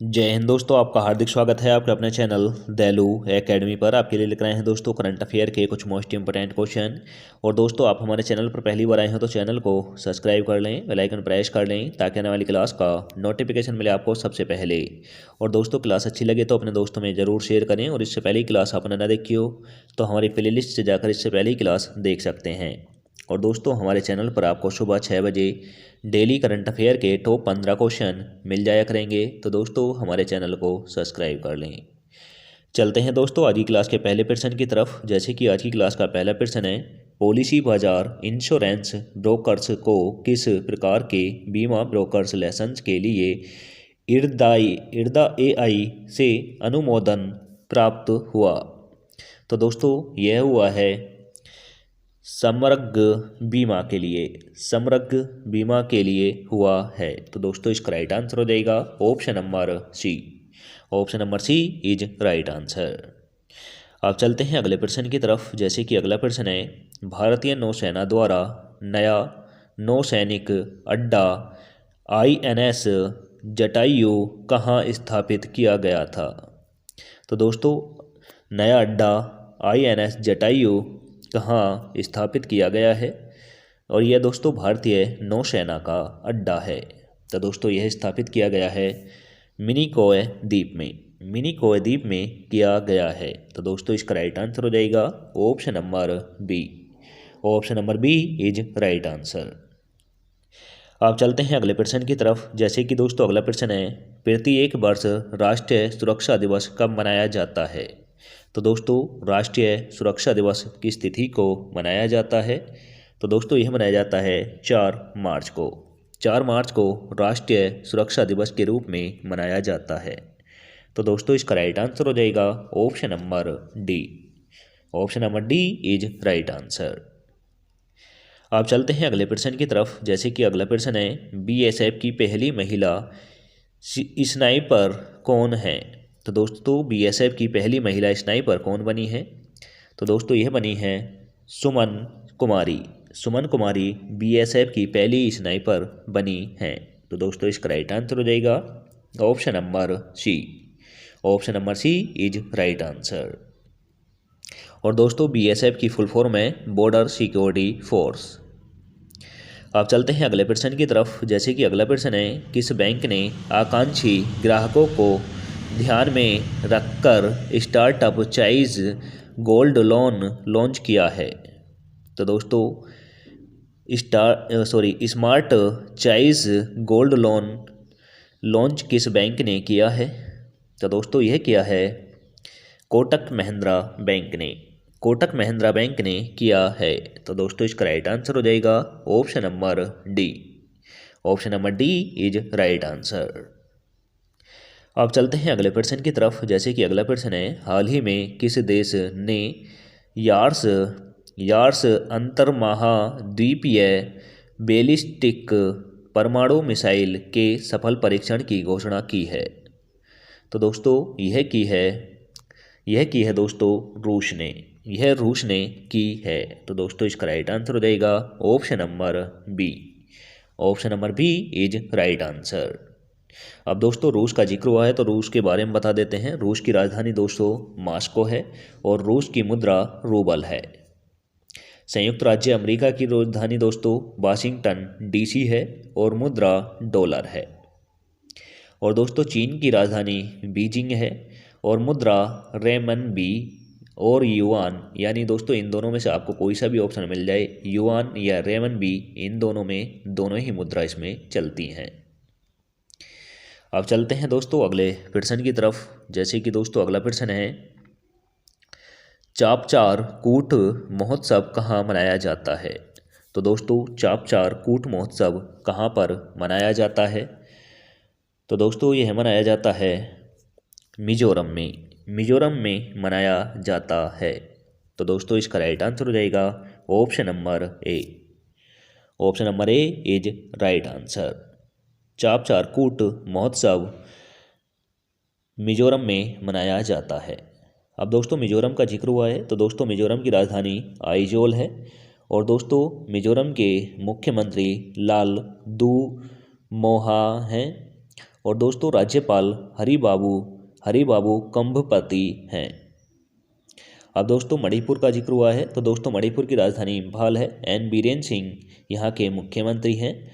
जय हिंद दोस्तों, आपका हार्दिक स्वागत है आपके अपने चैनल दैलू एकेडमी पर। आपके लिए लेकर आए हैं दोस्तों करंट अफेयर के कुछ मोस्ट इंपोर्टेंट क्वेश्चन। और दोस्तों, आप हमारे चैनल पर पहली बार आए हैं तो चैनल को सब्सक्राइब कर लें, बेल आइकन प्रेस कर लें ताकि आने वाली क्लास का नोटिफिकेशन मिले आपको सबसे पहले। और दोस्तों, क्लास अच्छी लगे तो अपने दोस्तों में ज़रूर शेयर करें। और इससे पहले क्लास आपने ना देखी हो तो हमारी प्ले लिस्ट से जाकर इससे पहले क्लास देख सकते हैं। और दोस्तों, हमारे चैनल पर आपको सुबह 6 बजे डेली करंट अफेयर के टॉप 15 क्वेश्चन मिल जाया करेंगे। तो दोस्तों, हमारे चैनल को सब्सक्राइब कर लें। चलते हैं दोस्तों आज की क्लास के पहले प्रश्न की तरफ। जैसे कि आज की क्लास का पहला प्रश्न है, पॉलिसी बाजार इंश्योरेंस ब्रोकर्स को किस प्रकार के बीमा ब्रोकर्स लाइसेंस के लिए इर्दा एआई से अनुमोदन प्राप्त हुआ? तो दोस्तों, यह हुआ है समग्र बीमा के लिए। समग्र बीमा के लिए हुआ है। तो दोस्तों, इसका राइट आंसर हो जाएगा option number C. Option number C is right answer. अब चलते हैं अगले प्रश्न की तरफ। जैसे कि अगला प्रश्न है, भारतीय नौसेना द्वारा नया नौसैनिक अड्डा आईएनएस जटायु कहाँ स्थापित किया गया था? तो दोस्तों, नया अड्डा आईएनएस जटायु कहाँ स्थापित किया गया है? और यह दोस्तों भारतीय नौसेना का अड्डा है। तो दोस्तों, यह स्थापित किया गया है मिनिकोय द्वीप में। मिनिकोय द्वीप में किया गया है। तो दोस्तों, इसका राइट आंसर हो जाएगा option number B. Option number B is right answer. अब चलते हैं अगले प्रश्न की तरफ। जैसे कि दोस्तों, अगला प्रश्न है, प्रत्येक वर्ष राष्ट्रीय सुरक्षा दिवस कब मनाया जाता है? तो दोस्तों, राष्ट्रीय सुरक्षा दिवस किस तिथि को मनाया जाता है? तो दोस्तों, यह मनाया जाता है 4 मार्च को। 4 मार्च को राष्ट्रीय सुरक्षा दिवस के रूप में मनाया जाता है। तो दोस्तों, इसका राइट आंसर हो जाएगा option number D. Option number D is right answer. अब चलते हैं अगले प्रश्न की तरफ। जैसे कि अगला प्रश्न है, बीएसएफ की पहली महिला स्नाइपर कौन है? तो दोस्तों, बीएसएफ की पहली महिला स्नाइपर कौन बनी है? तो दोस्तों, यह बनी है सुमन कुमारी। सुमन कुमारी बीएसएफ की पहली स्नाइपर बनी है। तो दोस्तों, इसका राइट आंसर हो जाएगा option number C. Option number C is right answer. और दोस्तों, बीएसएफ की फुल फॉर्म है बॉर्डर सिक्योरिटी फोर्स। अब चलते हैं अगले प्रश्न की तरफ। जैसे कि अगला प्रश्न है, किस बैंक ने आकांक्षी ग्राहकों को ध्यान में रखकर स्टार्टअप चाइज गोल्ड लोन लॉन्च किया है? तो दोस्तों, स्मार्ट चाइज गोल्ड लोन लॉन्च किस बैंक ने किया है? तो दोस्तों, यह किया है कोटक महिंद्रा बैंक ने। कोटक महिंद्रा बैंक ने किया है। तो दोस्तों, इसका राइट आंसर हो जाएगा option number D. Option number D is right answer. अब चलते हैं अगले प्रश्न की तरफ। जैसे कि अगला प्रश्न है, हाल ही में किस देश ने यार्स यार्स अंतर्महाद्वीपीय बैलिस्टिक परमाणु मिसाइल के सफल परीक्षण की घोषणा की है? तो दोस्तों, यह की है दोस्तों रूस ने। यह रूस ने की है। तो दोस्तों, इसका राइट आंसर हो जाएगा option number B. Option number B is right answer. अब दोस्तों, रूस का जिक्र हुआ है तो रूस के बारे में बता देते हैं। रूस की राजधानी दोस्तों मॉस्को है और रूस की मुद्रा रूबल है। संयुक्त राज्य अमेरिका की राजधानी दोस्तों वाशिंगटन डीसी है और मुद्रा डॉलर है। और दोस्तों, चीन की राजधानी बीजिंग है और मुद्रा रेमनबी और युआन। यानी दोस्तों, इन दोनों में से आपको कोई सा भी ऑप्शन मिल जाए, युआन या रेमनबी, इन दोनों में दोनों ही मुद्रा इसमें चलती हैं। अब चलते हैं दोस्तों अगले प्रश्न की तरफ। जैसे कि दोस्तों, अगला प्रश्न है, चापचार कूट महोत्सव कहाँ मनाया जाता है? तो दोस्तों, चापचार कूट महोत्सव कहाँ पर मनाया जाता है? तो दोस्तों, यह मनाया जाता है मिजोरम में। मिजोरम में मनाया जाता है। तो दोस्तों, इसका राइट आंसर हो जाएगा option number A. Option number A is right answer. Chapchar कूट महोत्सव मिजोरम में मनाया जाता है। अब दोस्तों, मिजोरम का जिक्र हुआ है तो दोस्तों, मिजोरम की राजधानी आइजोल है। और दोस्तों, मिजोरम के मुख्यमंत्री लाल दू मोहा हैं। और दोस्तों राज्यपाल हरिबाबू कंभपति हैं। अब दोस्तों मणिपुर का जिक्र हुआ है, तो दोस्तों मणिपुर की राजधानी इम्फाल है। एन बीरेन सिंह यहाँ के मुख्यमंत्री हैं।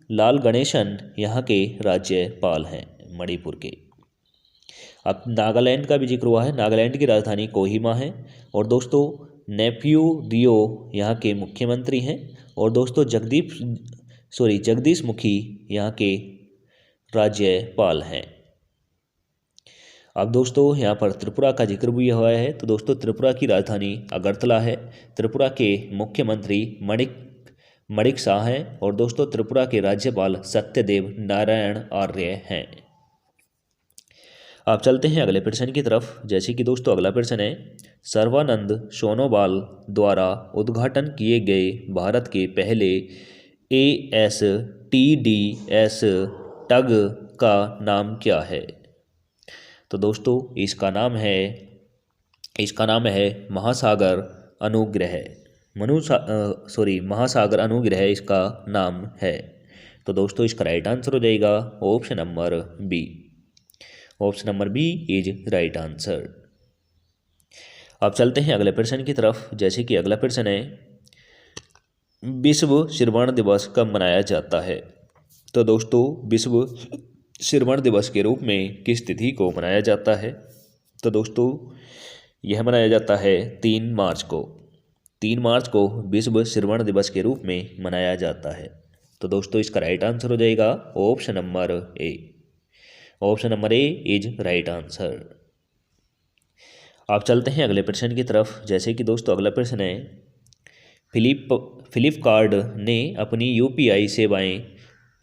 लाल गणेशन यहाँ के राज्यपाल हैं मणिपुर के। अब नागालैंड का भी जिक्र हुआ है। नागालैंड की राजधानी कोहिमा है। और दोस्तों नेफ्यू रियो यहाँ के मुख्यमंत्री हैं। और दोस्तों जगदीश मुखी यहाँ के राज्यपाल हैं। अब दोस्तों यहाँ पर त्रिपुरा का जिक्र भी हुआ है, तो दोस्तों त्रिपुरा की राजधानी अगरतला है। त्रिपुरा के मुख्यमंत्री मणिक शाह हैं। और दोस्तों त्रिपुरा के राज्यपाल सत्यदेव नारायण आर्य हैं। आप चलते हैं अगले प्रश्न की तरफ, जैसे कि दोस्तों अगला प्रश्न है, सर्बानंद सोनोवाल द्वारा उद्घाटन किए गए भारत के पहले ASTDS टग का नाम क्या है? तो दोस्तों इसका नाम है महासागर अनुग्रह। महासागर अनुग्रह इसका नाम है। तो दोस्तों इसका राइट आंसर हो जाएगा option number B. Option number B is right answer. अब चलते हैं अगले प्रश्न की तरफ, जैसे कि अगला प्रश्न है, विश्व श्रवण दिवस कब मनाया जाता है? तो दोस्तों विश्व श्रवण दिवस के रूप में किस तिथि को मनाया जाता है? तो दोस्तों यह मनाया जाता है 3 मार्च को। 3 मार्च को विश्व श्रवण दिवस के रूप में मनाया जाता है। तो दोस्तों इसका राइट आंसर हो जाएगा option number A. Option number A is right answer. आप चलते हैं अगले प्रश्न की तरफ, जैसे कि दोस्तों अगला प्रश्न है, फ्लिपकार्ट ने अपनी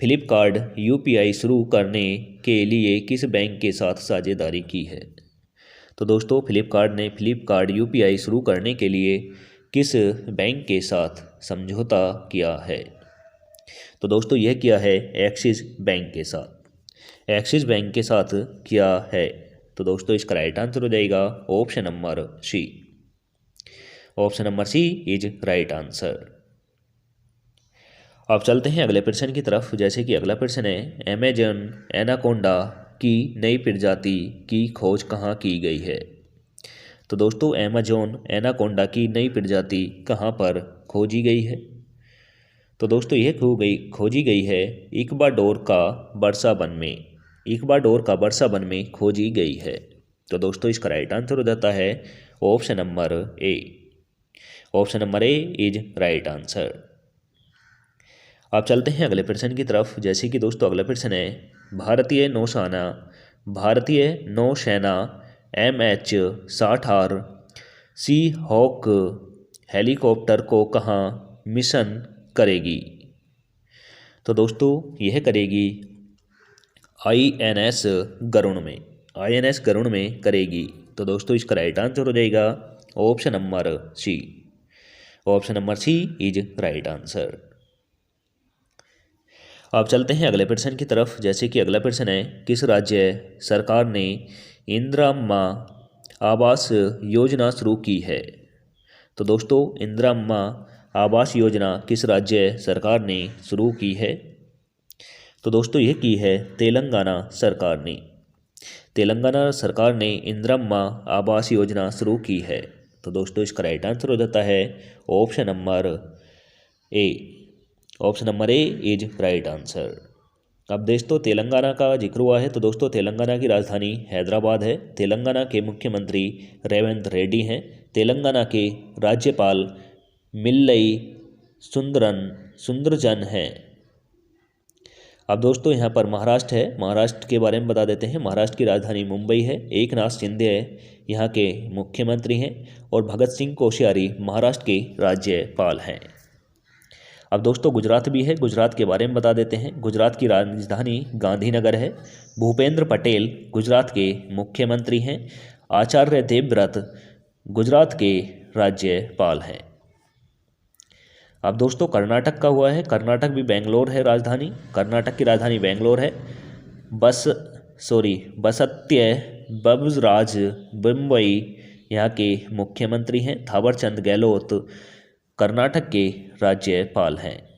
फ्लिपकार्ट UPI शुरू करने के लिए किस बैंक के साथ साझेदारी की है? तो दोस्तों फ्लिपकार्ट ने फ्लिपकार्ट UPI शुरू करने के लिए किस बैंक के साथ समझौता किया है? तो दोस्तों यह किया है एक्सिस बैंक के साथ। एक्सिस बैंक के साथ किया है। तो दोस्तों इसका राइट आंसर हो जाएगा option number C. Option number C is right answer. अब चलते हैं अगले प्रश्न की तरफ, जैसे कि अगला प्रश्न है, अमेजन एनाकोंडा की नई प्रजाति की खोज कहाँ की गई है? तो दोस्तों अमेजन एनाकोंडा की नई प्रजाति कहाँ पर खोजी गई है? तो दोस्तों यह खोजी गई है इक्वाडोर का बरसा वन में खोजी गई है। तो दोस्तों इसका राइट आंसर हो जाता है option number A. Option number A is right answer. आप चलते हैं अगले प्रश्न की तरफ, जैसे कि दोस्तों अगला प्रश्न है, भारतीय नौसेना MH-60R सी हॉक हेलीकॉप्टर को कहाँ मिशन करेगी? तो दोस्तों यह करेगी INS गरुड़ में करेगी। तो दोस्तों इसका राइट आंसर हो जाएगा option number C. Option number C is right answer. आप चलते हैं अगले प्रश्न की तरफ, जैसे कि अगला प्रश्न है, किस राज्य सरकार ने इंदिरा आवास योजना शुरू की है? तो दोस्तों इंदिरा आवास योजना किस राज्य सरकार ने शुरू की है? तो दोस्तों यह की है तेलंगाना सरकार ने। तेलंगाना सरकार ने इंदिरा आवास योजना शुरू की है। तो दोस्तों इसका राइट आंसर हो जाता है option number A. Option number A is right answer. अब दोस्तों तेलंगाना का जिक्र हुआ है, तो दोस्तों तेलंगाना की राजधानी हैदराबाद है। तेलंगाना के मुख्यमंत्री रेवंत रेड्डी हैं। तेलंगाना के राज्यपाल मिल्लई सुंदरजन हैं। अब दोस्तों यहाँ पर महाराष्ट्र है। महाराष्ट्र के बारे में बता देते हैं। महाराष्ट्र की राजधानी मुंबई है। एकनाथ शिंदे यहाँ के मुख्यमंत्री हैं। और भगत सिंह कोश्यारी महाराष्ट्र के राज्यपाल हैं। अब दोस्तों गुजरात भी है। गुजरात के बारे में बता देते हैं। गुजरात की राजधानी गांधीनगर है। भूपेंद्र पटेल गुजरात के मुख्यमंत्री हैं। आचार्य देवव्रत गुजरात के राज्यपाल हैं। अब दोस्तों कर्नाटक का हुआ है। कर्नाटक भी बेंगलोर है राजधानी। कर्नाटक की राजधानी बेंगलोर है। बसत्य बबुराज बम्बई यहाँ के मुख्यमंत्री हैं। थावरचंद गहलोत कर्नाटक के राज्यपाल हैं।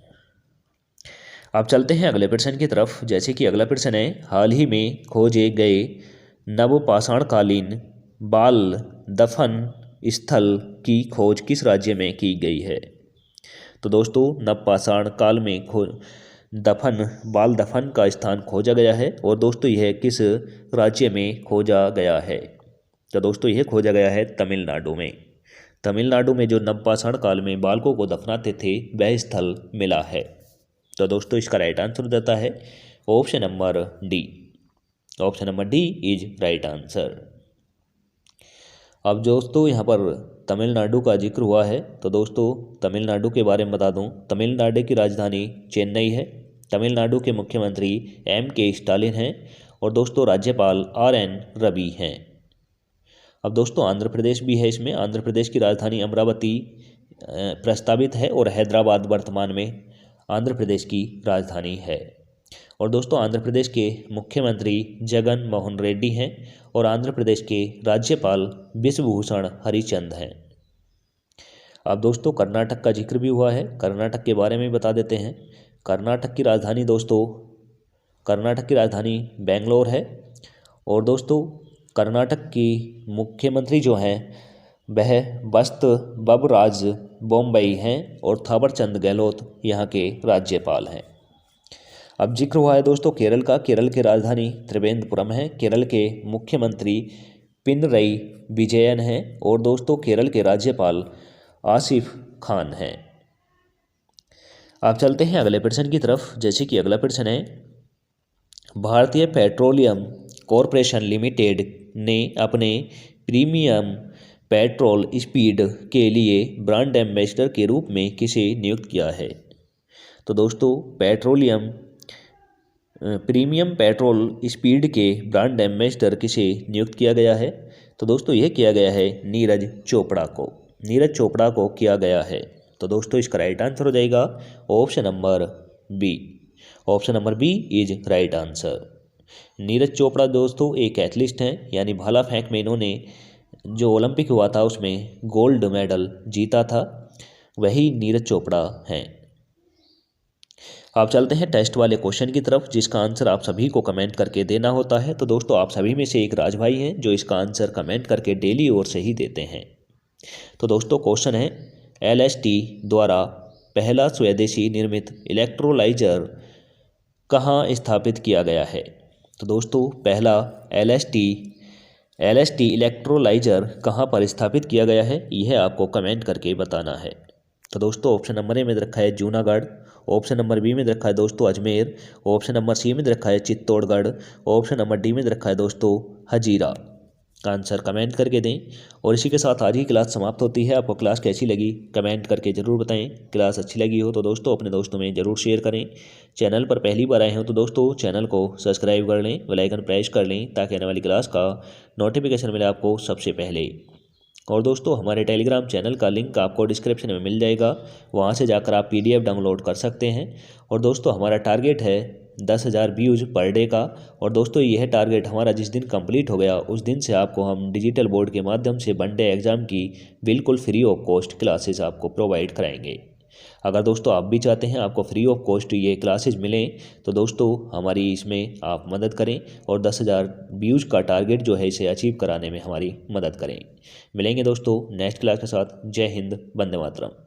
अब चलते हैं अगले प्रश्न की तरफ। जैसे कि अगला प्रश्न है, हाल ही में खोजे गए नवपाषाणकालीन बाल दफन स्थल की खोज किस राज्य में की गई है? तो दोस्तों नवपाषाण काल में बाल दफन का स्थान खोजा गया है और दोस्तों यह किस राज्य में खोजा गया है? तो दोस्तों यह खोजा गया है तमिलनाडु में। तमिलनाडु में जो नवपाषाण काल में बालकों को दफनाते थे वह स्थल मिला है। तो दोस्तों इसका राइट आंसर हो जाता है option number D. Option number D is right answer. अब दोस्तों यहाँ पर तमिलनाडु का जिक्र हुआ है, तो दोस्तों तमिलनाडु के बारे में बता दूं, तमिलनाडु की राजधानी चेन्नई है। तमिलनाडु के मुख्यमंत्री M.K. स्टालिन हैं और दोस्तों राज्यपाल R.N. रवि हैं। अब दोस्तों आंध्र प्रदेश भी है इसमें। आंध्र प्रदेश की राजधानी अमरावती प्रस्तावित है और हैदराबाद वर्तमान में आंध्र प्रदेश की राजधानी है। और दोस्तों आंध्र प्रदेश के मुख्यमंत्री जगन मोहन रेड्डी हैं और आंध्र प्रदेश के राज्यपाल विश्वभूषण हरिचंद हैं। अब दोस्तों कर्नाटक का जिक्र भी हुआ है, कर्नाटक के बारे में बता देते हैं। कर्नाटक की राजधानी बेंगलोर है और दोस्तों कर्नाटक की मुख्यमंत्री जो हैं वह बसवराज बोम्मई हैं और थावरचंद गहलोत यहाँ के राज्यपाल हैं। अब जिक्र हुआ है दोस्तों केरल का। केरल की राजधानी त्रिवेंद्रपुरम है। केरल के मुख्यमंत्री पिनरई विजयन हैं और दोस्तों केरल के राज्यपाल आसिफ खान हैं। आप चलते हैं अगले प्रश्न की तरफ। जैसे कि अगला प्रश्न है, भारतीय पेट्रोलियम कॉरपोरेशन लिमिटेड ने अपने प्रीमियम पेट्रोल स्पीड के लिए ब्रांड एम्बेसडर के रूप में किसे नियुक्त किया है? तो दोस्तों प्रीमियम पेट्रोल स्पीड के ब्रांड एम्बेसडर किसे नियुक्त किया गया है? तो दोस्तों यह किया गया है नीरज चोपड़ा को किया गया है। तो दोस्तों इसका राइट आंसर हो जाएगा option number B. Option number B is right answer. Neeraj Chopra दोस्तों एक एथलीट हैं, यानी भाला फेंक में इन्होंने जो ओलंपिक हुआ था उसमें गोल्ड मेडल जीता था, वही नीरज चोपड़ा हैं। आप चलते हैं टेस्ट वाले क्वेश्चन की तरफ, जिसका आंसर आप सभी को कमेंट करके देना होता है। तो दोस्तों आप सभी में से एक राज भाई हैं जो इसका आंसर कमेंट करके डेली और सही देते हैं। तो दोस्तों क्वेश्चन है, LST द्वारा पहला स्वदेशी निर्मित इलेक्ट्रोलाइजर कहाँ स्थापित किया गया है? तो दोस्तों पहला LST इलेक्ट्रोलाइजर कहाँ पर स्थापित किया गया है, यह आपको कमेंट करके बताना है। तो दोस्तों ऑप्शन नंबर ए में रखा है जूनागढ़, ऑप्शन नंबर बी में रखा है दोस्तों अजमेर, ऑप्शन नंबर सी में रखा है चित्तौड़गढ़, ऑप्शन नंबर डी में रखा है दोस्तों हजीरा। का आंसर कमेंट करके दें। और इसी के साथ आज की क्लास समाप्त होती है। आपको क्लास कैसी लगी कमेंट करके ज़रूर बताएं। क्लास अच्छी लगी हो तो दोस्तों अपने दोस्तों में ज़रूर शेयर करें। चैनल पर पहली बार आए हो तो दोस्तों चैनल को सब्सक्राइब कर लें, बेल आइकन प्रेस कर लें ताकि आने वाली क्लास का नोटिफिकेशन मिले आपको सबसे पहले। और दोस्तों हमारे टेलीग्राम चैनल का लिंक आपको डिस्क्रिप्शन में मिल जाएगा, वहाँ से जाकर आप PDF डाउनलोड कर सकते हैं। और दोस्तों हमारा टारगेट है 10,000 व्यूज़ पर डे का। और दोस्तों यह टारगेट हमारा जिस दिन कंप्लीट हो गया उस दिन से आपको हम डिजिटल बोर्ड के माध्यम से वनडे एग्ज़ाम की बिल्कुल फ्री ऑफ कॉस्ट क्लासेस आपको प्रोवाइड कराएंगे। अगर दोस्तों आप भी चाहते हैं आपको फ्री ऑफ कॉस्ट ये क्लासेस मिलें तो दोस्तों हमारी इसमें आप मदद करें और 10,000 व्यूज़ का टारगेट जो है इसे अचीव कराने में हमारी मदद करें। मिलेंगे दोस्तों नेक्स्ट क्लास के साथ। जय हिंद, वंदे मातरम।